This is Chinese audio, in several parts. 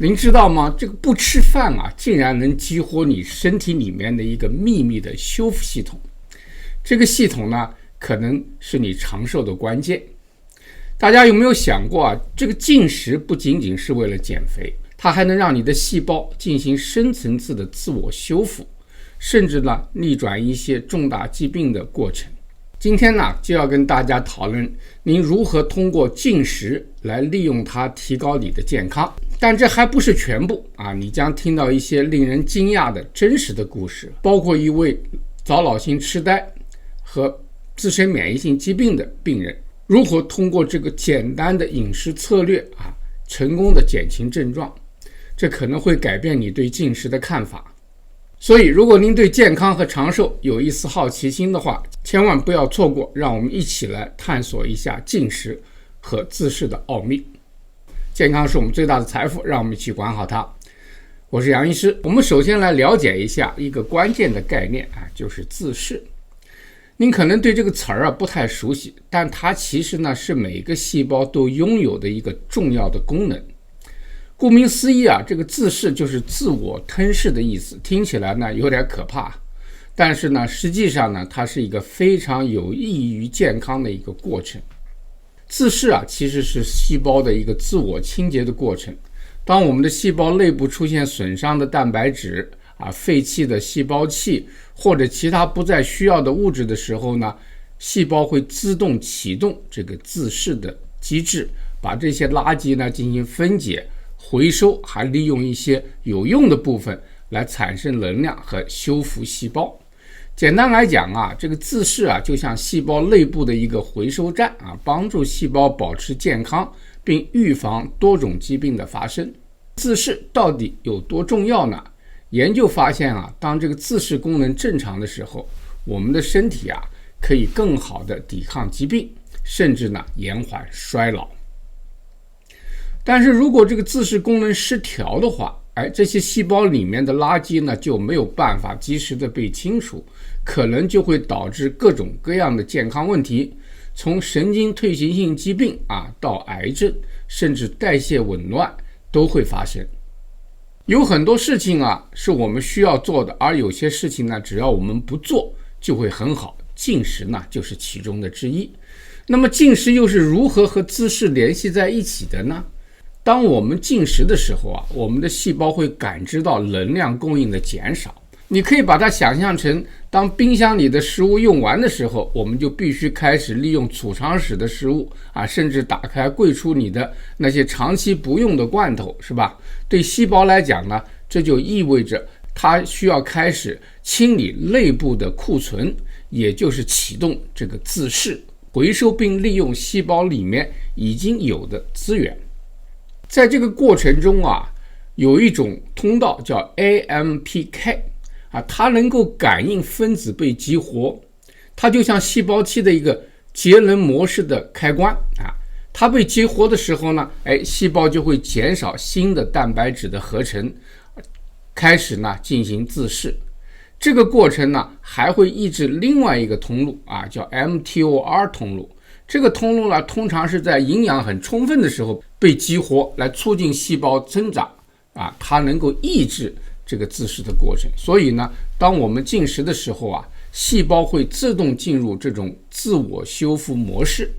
您知道吗？这个不吃饭啊，竟然能激活你身体里面的一个秘密的修复系统。这个系统呢，可能是你长寿的关键。大家有没有想过啊？这个进食不仅仅是为了减肥，它还能让你的细胞进行深层次的自我修复，甚至呢逆转一些重大疾病的过程。今天呢，就要跟大家讨论您如何通过进食来利用它提高你的健康。但这还不是全部啊！你将听到一些令人惊讶的真实的故事，包括一位早老性痴呆和自身免疫性疾病的病人如何通过这个简单的饮食策略成功的减轻症状。这可能会改变你对进食的看法。所以如果您对健康和长寿有一丝好奇心的话，千万不要错过，让我们一起来探索一下进食和自噬的奥秘。健康是我们最大的财富，让我们一起管好它。我是杨医师。我们首先来了解一下一个关键的概念就是自噬。您可能对这个词儿不太熟悉，但它其实呢是每个细胞都拥有的一个重要的功能。顾名思义这个自噬就是自我吞噬的意思，听起来呢有点可怕，但是呢实际上呢它是一个非常有益于健康的一个过程。自噬其实是细胞的一个自我清洁的过程。当我们的细胞内部出现损伤的蛋白质废弃的细胞器或者其他不再需要的物质的时候呢，细胞会自动启动这个自噬的机制，把这些垃圾呢进行分解回收，还利用一些有用的部分来产生能量和修复细胞。简单来讲这个自噬就像细胞内部的一个回收站帮助细胞保持健康，并预防多种疾病的发生。自噬到底有多重要呢？研究发现当这个自噬功能正常的时候，我们的身体可以更好的抵抗疾病，甚至呢延缓衰老。但是如果这个自噬功能失调的话，这些细胞里面的垃圾呢就没有办法及时的被清除，可能就会导致各种各样的健康问题，从神经退行性疾病到癌症，甚至代谢紊乱都会发生。有很多事情是我们需要做的，而有些事情呢只要我们不做就会很好，进食呢就是其中的之一。那么进食又是如何和自噬联系在一起的呢？当我们进食的时候我们的细胞会感知到能量供应的减少。你可以把它想象成，当冰箱里的食物用完的时候，我们就必须开始利用储藏室的食物甚至打开柜橱里的那些长期不用的罐头，是吧？对细胞来讲呢，这就意味着它需要开始清理内部的库存，也就是启动这个自噬，回收并利用细胞里面已经有的资源。在这个过程中有一种通道叫 AMPK它能够感应分子被激活，它就像细胞器的一个节能模式的开关它被激活的时候呢，细胞就会减少新的蛋白质的合成，开始呢进行自噬。这个过程呢还会抑制另外一个通路叫 mTOR 通路。这个通路呢通常是在营养很充分的时候被激活，来促进细胞增长它能够抑制这个自噬的过程。所以呢，当我们进食的时候细胞会自动进入这种自我修复模式。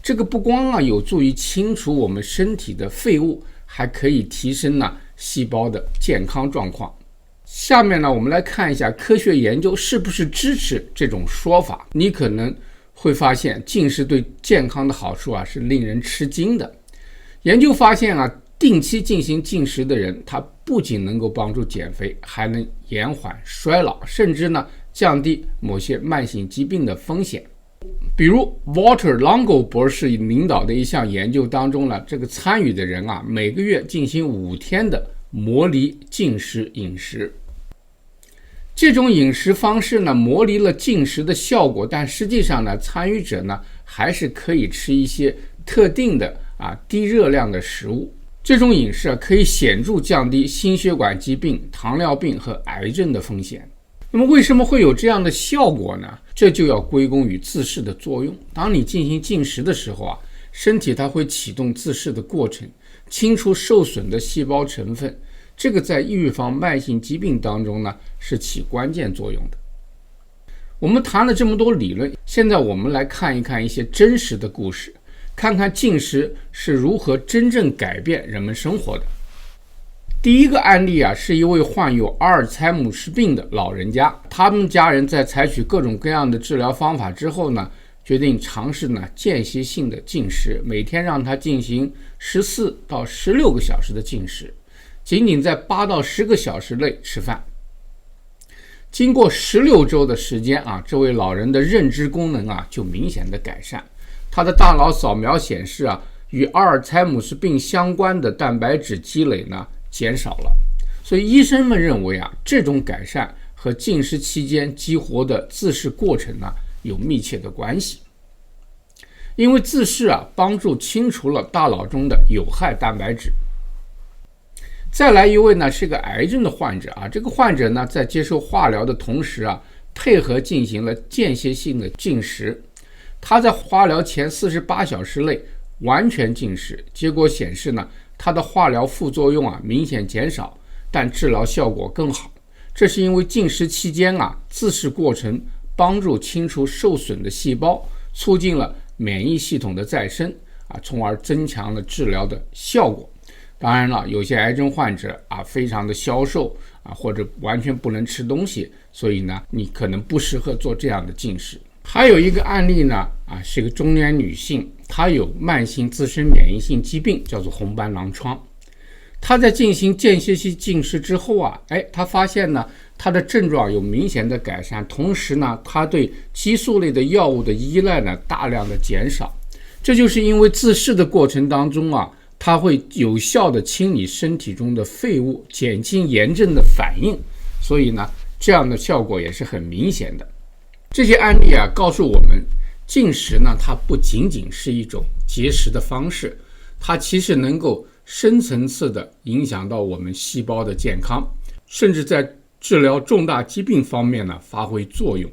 这个不光有助于清除我们身体的废物，还可以提升细胞的健康状况。下面呢，我们来看一下科学研究是不是支持这种说法。你可能会发现进食对健康的好处是令人吃惊的。研究发现定期进行进食的人，他不仅能够帮助减肥，还能延缓衰老，甚至呢降低某些慢性疾病的风险。比如 Walter Longo 博士领导的一项研究当中呢，这个参与的人每个月进行5天的模拟进食饮食。这种饮食方式呢模拟了进食的效果，但实际上呢参与者呢还是可以吃一些特定的低热量的食物。这种饮食可以显著降低心血管疾病、糖尿病和癌症的风险。那么为什么会有这样的效果呢？这就要归功于自噬的作用。当你进行进食的时候身体它会启动自噬的过程，清除受损的细胞成分，这个在预防慢性疾病当中呢是起关键作用的。我们谈了这么多理论，现在我们来看一看一些真实的故事，看看进食是如何真正改变人们生活的。第一个案例啊，是一位患有阿尔茨海默氏病的老人家，他们家人在采取各种各样的治疗方法之后呢，决定尝试间歇性的进食，每天让他进行14到16个小时的进食，仅仅在8到10个小时内吃饭。经过16周的时间啊，这位老人的认知功能啊就明显的改善，他的大脑扫描显示啊，与阿尔茨海默氏病相关的蛋白质积累呢减少了。所以医生们认为啊，这种改善和进食期间激活的自噬过程呢有密切的关系。因为自噬啊帮助清除了大脑中的有害蛋白质。再来一位呢是个癌症的患者啊，这个患者呢在接受化疗的同时啊，配合进行了间歇性的进食。他在化疗前48小时内完全禁食，结果显示呢，他的化疗副作用啊明显减少，但治疗效果更好。这是因为禁食期间啊，自噬过程帮助清除受损的细胞，促进了免疫系统的再生啊，从而增强了治疗的效果。当然了，有些癌症患者啊非常的消瘦啊，或者完全不能吃东西，所以呢，你可能不适合做这样的进食。还有一个案例呢，是个中年女性，她有慢性自身免疫性疾病，叫做红斑狼疮。她在进行间歇性进食之后啊，她发现呢，她的症状有明显的改善，同时呢，她对激素类的药物的依赖呢大量的减少。这就是因为自噬的过程当中啊，它会有效的清理身体中的废物，减轻炎症的反应，所以呢，这样的效果也是很明显的。这些案例啊，告诉我们，进食呢，它不仅仅是一种节食的方式，它其实能够深层次的影响到我们细胞的健康，甚至在治疗重大疾病方面呢发挥作用。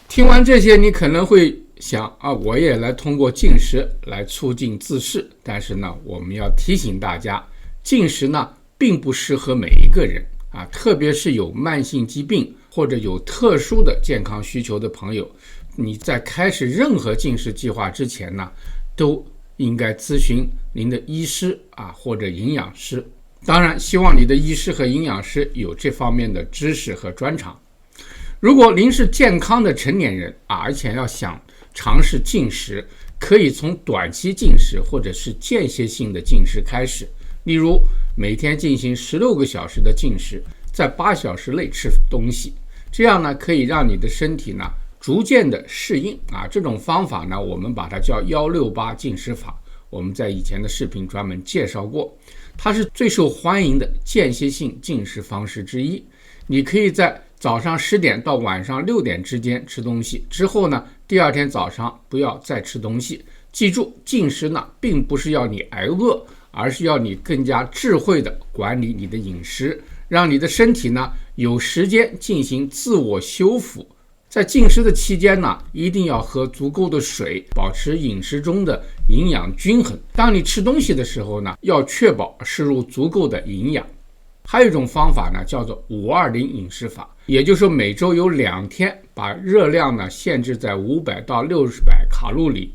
听完这些，你可能会想啊，我也来通过进食来促进自噬，但是呢，我们要提醒大家，进食呢并不适合每一个人啊，特别是有慢性疾病或者有特殊的健康需求的朋友，你在开始任何进食计划之前呢，都应该咨询您的医师或者营养师。当然，希望你的医师和营养师有这方面的知识和专长。如果您是健康的成年人而且要想尝试进食，可以从短期进食或者是间歇性的进食开始，例如每天进行16个小时的进食，在8小时内吃东西，这样呢可以让你的身体呢逐渐的适应这种方法呢我们把它叫168进食法，我们在以前的视频专门介绍过，它是最受欢迎的间歇性进食方式之一。你可以在早上10点到晚上6点之间吃东西，之后呢第二天早上不要再吃东西。记住，进食呢并不是要你挨饿，而是要你更加智慧的管理你的饮食，让你的身体呢有时间进行自我修复。在进食的期间呢，一定要喝足够的水，保持饮食中的营养均衡。当你吃东西的时候呢，要确保摄入足够的营养。还有一种方法呢，叫做520饮食法，也就是说每周有2天把热量呢限制在500到600卡路里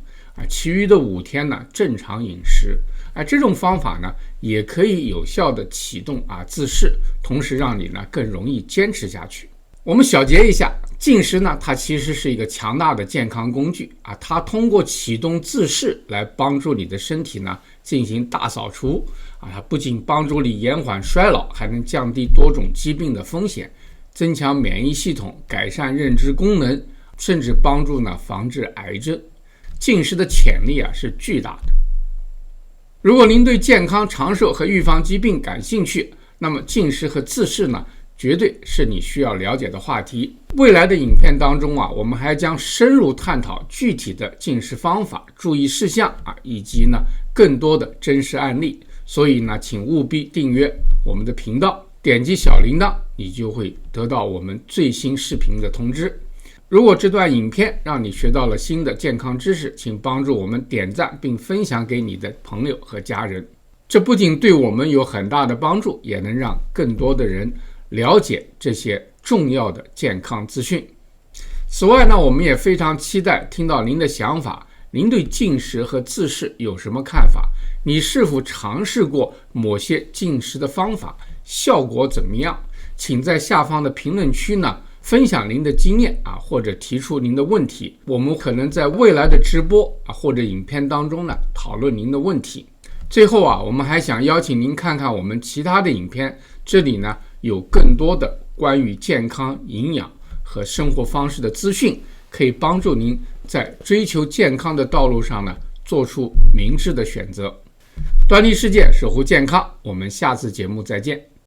其余的5天呢正常饮食这种方法呢也可以有效的启动自噬，同时让你呢更容易坚持下去。我们小结一下，进食呢它其实是一个强大的健康工具它通过启动自噬来帮助你的身体呢进行大扫除它不仅帮助你延缓衰老，还能降低多种疾病的风险，增强免疫系统，改善认知功能，甚至帮助呢防治癌症。进食的潜力是巨大的。如果您对健康长寿和预防疾病感兴趣，那么进食和自噬呢绝对是你需要了解的话题。未来的影片当中我们还将深入探讨具体的进食方法、注意事项以及呢更多的真实案例。所以呢，请务必订阅我们的频道，点击小铃铛，你就会得到我们最新视频的通知。如果这段影片让你学到了新的健康知识，请帮助我们点赞并分享给你的朋友和家人。这不仅对我们有很大的帮助，也能让更多的人了解这些重要的健康资讯。此外呢，我们也非常期待听到您的想法，您对进食和自噬有什么看法？你是否尝试过某些进食的方法，效果怎么样？请在下方的评论区呢分享您的经验或者提出您的问题，我们可能在未来的直播或者影片当中呢讨论您的问题。最后我们还想邀请您看看我们其他的影片，这里呢有更多的关于健康、营养和生活方式的资讯，可以帮助您在追求健康的道路上呢做出明智的选择。端倪世界，守护健康，我们下次节目再见。